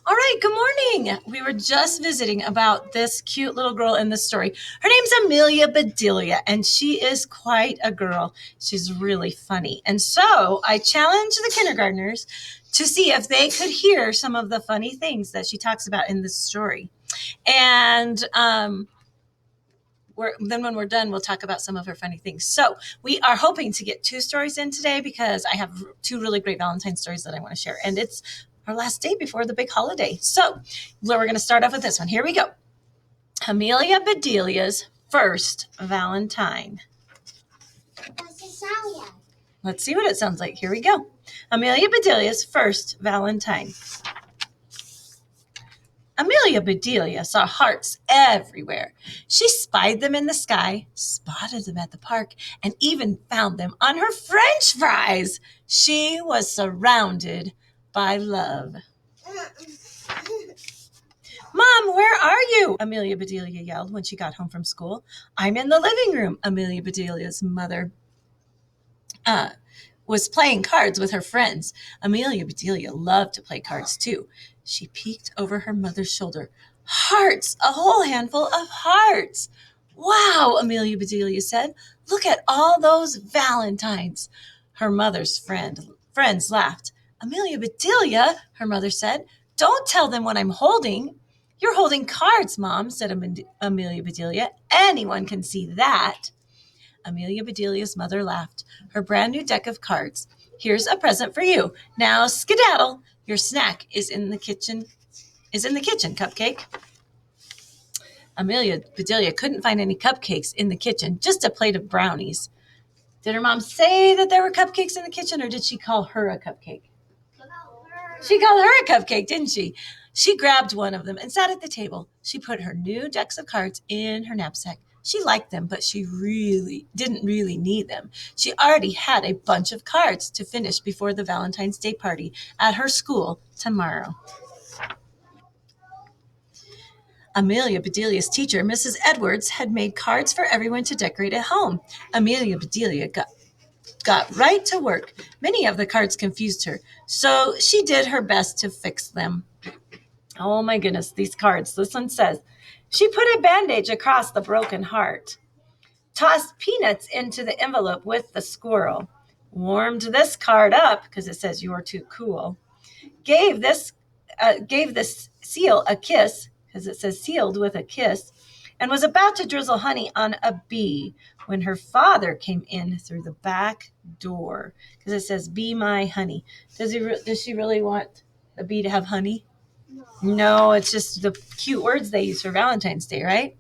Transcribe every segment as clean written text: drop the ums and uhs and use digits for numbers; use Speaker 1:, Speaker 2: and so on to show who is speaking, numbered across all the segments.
Speaker 1: All right, good morning. We were just visiting about this cute little girl in the story. Her name's Amelia Bedelia, and she is quite a girl. She's really funny. And so I challenged the kindergartners to see if they could hear some of the funny things that she talks about in this story. And then when we're done, we'll talk about some of her funny things. So we are hoping to get two stories in today because I have two really great Valentine stories that I want to share. And it's our last day before the big holiday. So we're going to start off with this one. Here we go. Amelia Bedelia's first Valentine. Let's see what it sounds like. Here we go. Amelia Bedelia's first Valentine. Amelia Bedelia saw hearts everywhere. She spied them in the sky, spotted them at the park, and even found them on her French fries. She was surrounded by love. Mom, where are you? Amelia Bedelia yelled when she got home from school. I'm in the living room, Amelia Bedelia's mother was playing cards with her friends. Amelia Bedelia loved to play cards too. She peeked over her mother's shoulder. Hearts! A whole handful of hearts! Wow, Amelia Bedelia said. Look at all those Valentines. Her mother's friends laughed. Amelia Bedelia, her mother said, don't tell them what I'm holding. You're holding cards, Mom, said Amelia Bedelia. Anyone can see that. Amelia Bedelia's mother laughed. Her brand new deck of cards. Here's a present for you. Now skedaddle. Your snack is in the kitchen. Cupcake. Amelia Bedelia couldn't find any cupcakes in the kitchen, just a plate of brownies. Did her mom say that there were cupcakes in the kitchen, or did she call her a cupcake? She called her a cupcake, didn't she? She grabbed one of them and sat at the table. She put her new decks of cards in her knapsack. She liked them, but she didn't really need them. She already had a bunch of cards to finish before the Valentine's Day party at her school tomorrow. Amelia Bedelia's teacher, Mrs. Edwards, had made cards for everyone to decorate at home. Amelia Bedelia got right to work. Many of the cards confused her, so she did her best to fix them. Oh my goodness, these cards. This one says, she put a bandage across the broken heart, tossed peanuts into the envelope with the squirrel, warmed this card up because it says you're too cool, gave this seal a kiss because it says sealed with a kiss, and was about to drizzle honey on a bee when her father came in through the back door because it says be my honey. Does she really want the bee to have honey? No, it's just the cute words they use for Valentine's Day, right?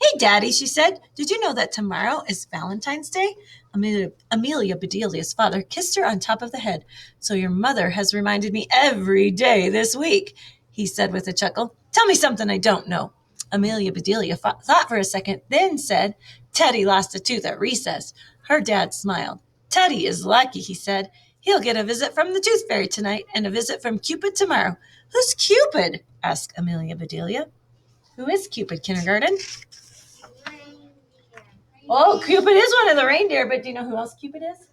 Speaker 1: Hey, Daddy, she said, did you know that tomorrow is Valentine's Day? Amelia Bedelia's father kissed her on top of the head. So your mother has reminded me every day this week, he said with a chuckle. Tell me something I don't know. Amelia Bedelia thought for a second, then said, Teddy lost a tooth at recess. Her dad smiled. Teddy is lucky, he said. He'll get a visit from the tooth fairy tonight and a visit from Cupid tomorrow. Who's Cupid? Asked Amelia Bedelia. Who is Cupid, kindergarten? Oh, Cupid is one of the reindeer, but do you know who else Cupid is?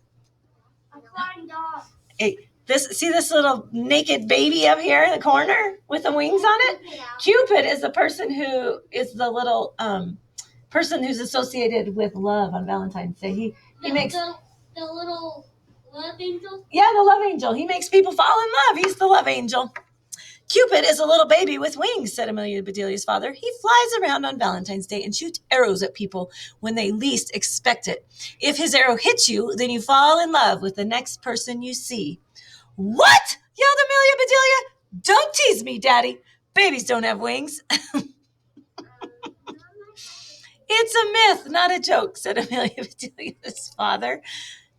Speaker 1: A flying dog. Hey, see this little naked baby up here in the corner with the wings on it? Yeah. Cupid is the person who is the little person who's associated with love on Valentine's Day. He makes the little love angel? Yeah, the love angel. He makes people fall in love. He's the love angel. Cupid is a little baby with wings, said Amelia Bedelia's father. He flies around on Valentine's Day and shoots arrows at people when they least expect it. If his arrow hits you, then you fall in love with the next person you see. What? Yelled Amelia Bedelia. Don't tease me, Daddy. Babies don't have wings. It's a myth, not a joke, said Amelia Bedelia's father.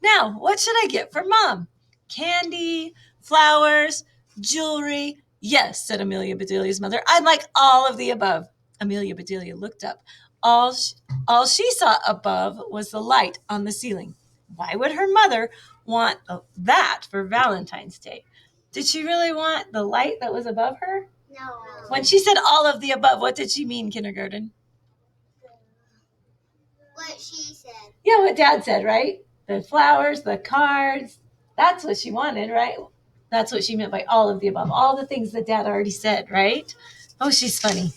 Speaker 1: Now, what should I get for Mom? Candy, flowers, jewelry. Yes, said Amelia Bedelia's mother. I'd like all of the above. Amelia Bedelia looked up. All she saw above was the light on the ceiling. Why would her mother want that for Valentine's Day? Did she really want the light that was above her? No. When she said all of the above, what did she mean, kindergarten? What she said. Yeah, what Dad said, right? The flowers, the cards. That's what she wanted, right? That's what she meant by all of the above. All the things that Dad already said, right? Oh, she's funny.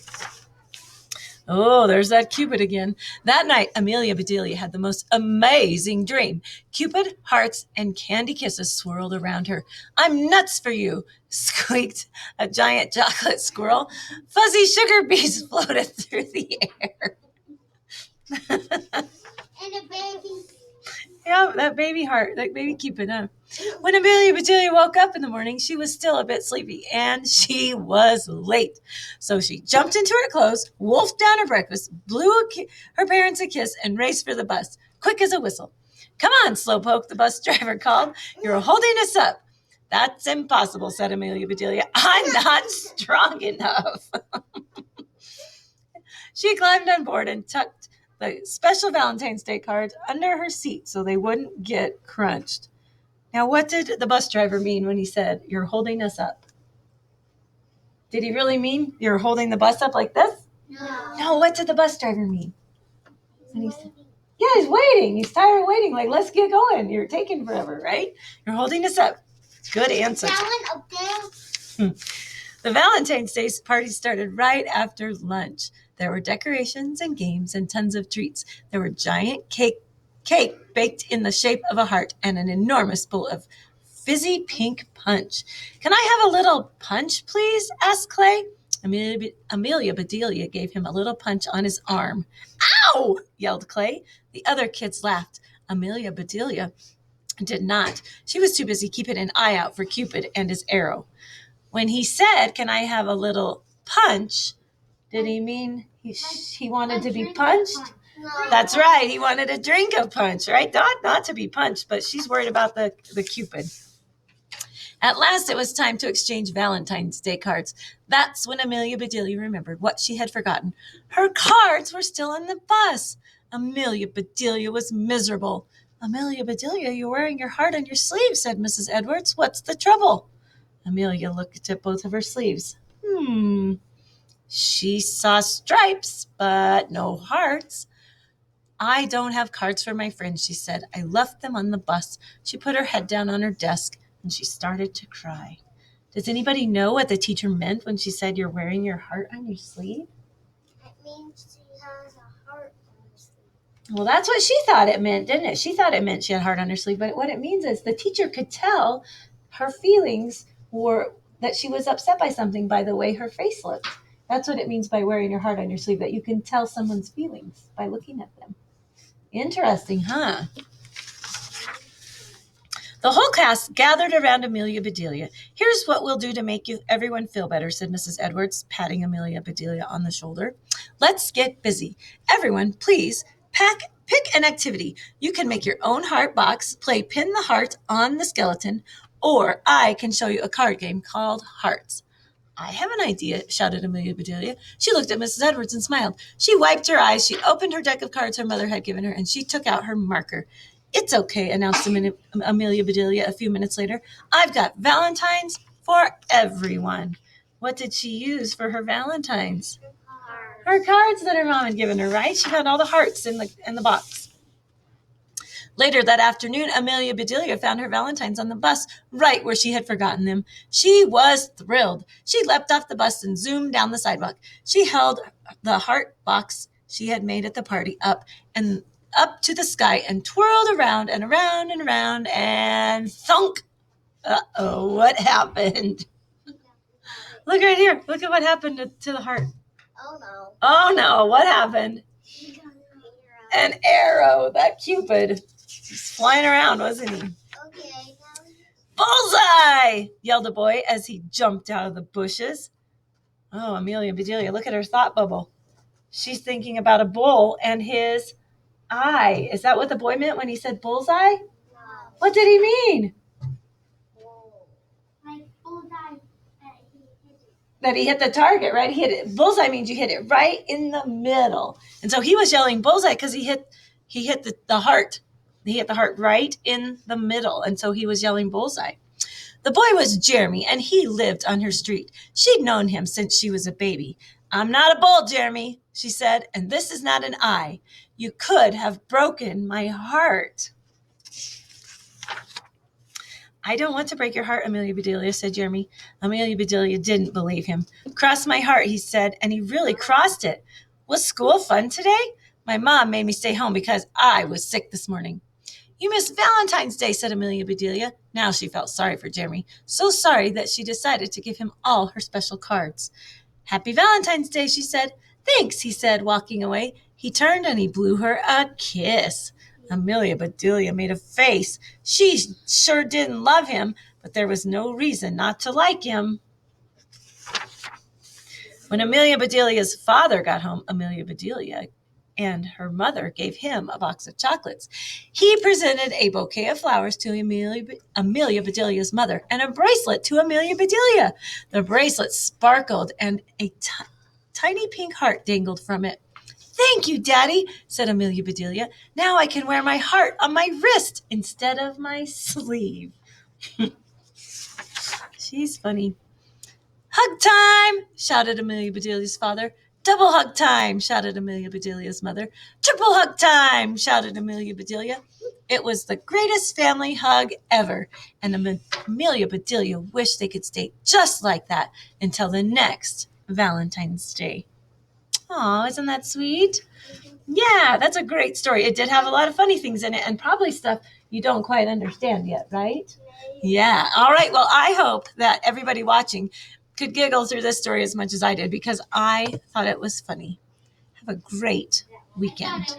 Speaker 1: Oh, there's that Cupid again. That night, Amelia Bedelia had the most amazing dream. Cupid, hearts, and candy kisses swirled around her. I'm nuts for you, squeaked a giant chocolate squirrel. Fuzzy sugar bees floated through the air.
Speaker 2: And a baby.
Speaker 1: Yeah, that baby heart, that baby Cupid, huh? When Amelia Bedelia woke up in the morning, she was still a bit sleepy, and she was late. So she jumped into her clothes, wolfed down her breakfast, blew her parents a kiss, and raced for the bus, quick as a whistle. Come on, Slowpoke, the bus driver called. You're holding us up. That's impossible, said Amelia Bedelia. I'm not strong enough. She climbed on board and tucked the special Valentine's Day cards under her seat so they wouldn't get crunched. Now, what did the bus driver mean when he said, you're holding us up? Did he really mean you're holding the bus up like this? No, what did the bus driver mean? When he said, yeah, he's waiting. He's tired of waiting. Like, let's get going. You're taking forever, right? You're holding us up. Good answer.
Speaker 2: That one up there?
Speaker 1: The Valentine's Day party started right after lunch. There were decorations and games and tons of treats. There were giant cake baked in the shape of a heart and an enormous bowl of fizzy pink punch. Can I have a little punch, please? Asked Clay. Amelia Bedelia gave him a little punch on his arm. Ow! Yelled Clay. The other kids laughed. Amelia Bedelia did not. She was too busy keeping an eye out for Cupid and his arrow. When he said, can I have a little punch, did he mean he wanted to be punched?
Speaker 2: No.
Speaker 1: That's right. He wanted a drink of punch, right? Not to be punched, but she's worried about the Cupid. At last, it was time to exchange Valentine's Day cards. That's when Amelia Bedelia remembered what she had forgotten. Her cards were still on the bus. Amelia Bedelia was miserable. Amelia Bedelia, you're wearing your heart on your sleeve, said Mrs. Edwards. What's the trouble? Amelia looked at both of her sleeves. She saw stripes, but no hearts. I don't have cards for my friends, she said. I left them on the bus. She put her head down on her desk, and she started to cry. Does anybody know what the teacher meant when she said you're wearing your heart on your sleeve?
Speaker 2: It means she has a heart on her sleeve.
Speaker 1: Well, that's what she thought it meant, didn't it? She thought it meant she had a heart on her sleeve, but what it means is the teacher could tell her feelings were that she was upset by something by the way her face looked. That's what it means by wearing your heart on your sleeve, that you can tell someone's feelings by looking at them. Interesting, huh? The whole class gathered around Amelia Bedelia. Here's what we'll do to make everyone feel better, said Mrs. Edwards, patting Amelia Bedelia on the shoulder. Let's get busy. Everyone, please, pick an activity. You can make your own heart box, play pin the heart on the skeleton, or I can show you a card game called Hearts. I have an idea, shouted Amelia Bedelia. She looked at Mrs. Edwards and smiled. She wiped her eyes, she opened her deck of cards her mother had given her, and she took out her marker. It's okay, announced Amelia Bedelia a few minutes later. I've got Valentines for everyone. What did she use for her Valentines? Her cards that her mom had given her, right? She found all the hearts in the box. Later that afternoon, Amelia Bedelia found her Valentines on the bus, right where she had forgotten them. She was thrilled. She leapt off the bus and zoomed down the sidewalk. She held the heart box she had made at the party up to the sky and twirled around and around and around and thunk. Uh-oh, what happened? Look right here. Look at what happened to the heart.
Speaker 2: Oh no.
Speaker 1: Oh no, what happened? An arrow. That Cupid. He's flying around, wasn't he?
Speaker 2: Okay.
Speaker 1: Bullseye! Yelled a boy as he jumped out of the bushes. Oh, Amelia Bedelia, look at her thought bubble. She's thinking about a bull and his eye. Is that what the boy meant when he said bullseye?
Speaker 2: No.
Speaker 1: What did he mean?
Speaker 2: Like bullseye.
Speaker 1: That he hit the target, right? He hit it. Bullseye means you hit it right in the middle. And so he was yelling bullseye because he hit the heart. He hit the heart right in the middle. And so he was yelling bullseye. The boy was Jeremy, and he lived on her street. She'd known him since she was a baby. I'm not a bull, Jeremy, she said, and this is not an eye. You could have broken my heart. I don't want to break your heart, Amelia Bedelia, said Jeremy. Amelia Bedelia didn't believe him. Cross my heart, he said, and he really crossed it. Was school fun today? My mom made me stay home because I was sick this morning. You missed Valentine's Day, said Amelia Bedelia. Now she felt sorry for Jeremy, so sorry that she decided to give him all her special cards. Happy Valentine's Day, she said. Thanks, he said, walking away. He turned and he blew her a kiss. Amelia Bedelia made a face. She sure didn't love him, but there was no reason not to like him. When Amelia Bedelia's father got home, Amelia Bedelia and her mother gave him a box of chocolates. He presented a bouquet of flowers to Amelia Bedelia's mother and a bracelet to Amelia Bedelia. The bracelet sparkled and a tiny pink heart dangled from it. Thank you, Daddy, said Amelia Bedelia. Now I can wear my heart on my wrist instead of my sleeve. She's funny. Hug time, shouted Amelia Bedelia's father. Double hug time, shouted Amelia Bedelia's mother. Triple hug time, shouted Amelia Bedelia. It was the greatest family hug ever, and Amelia Bedelia wished they could stay just like that until the next Valentine's Day. Aw, isn't that sweet? Yeah, that's a great story. It did have a lot of funny things in it and probably stuff you don't quite understand yet, right? Yeah. All right. Well, I hope that everybody watching could giggle through this story as much as I did because I thought it was funny. Have a great weekend.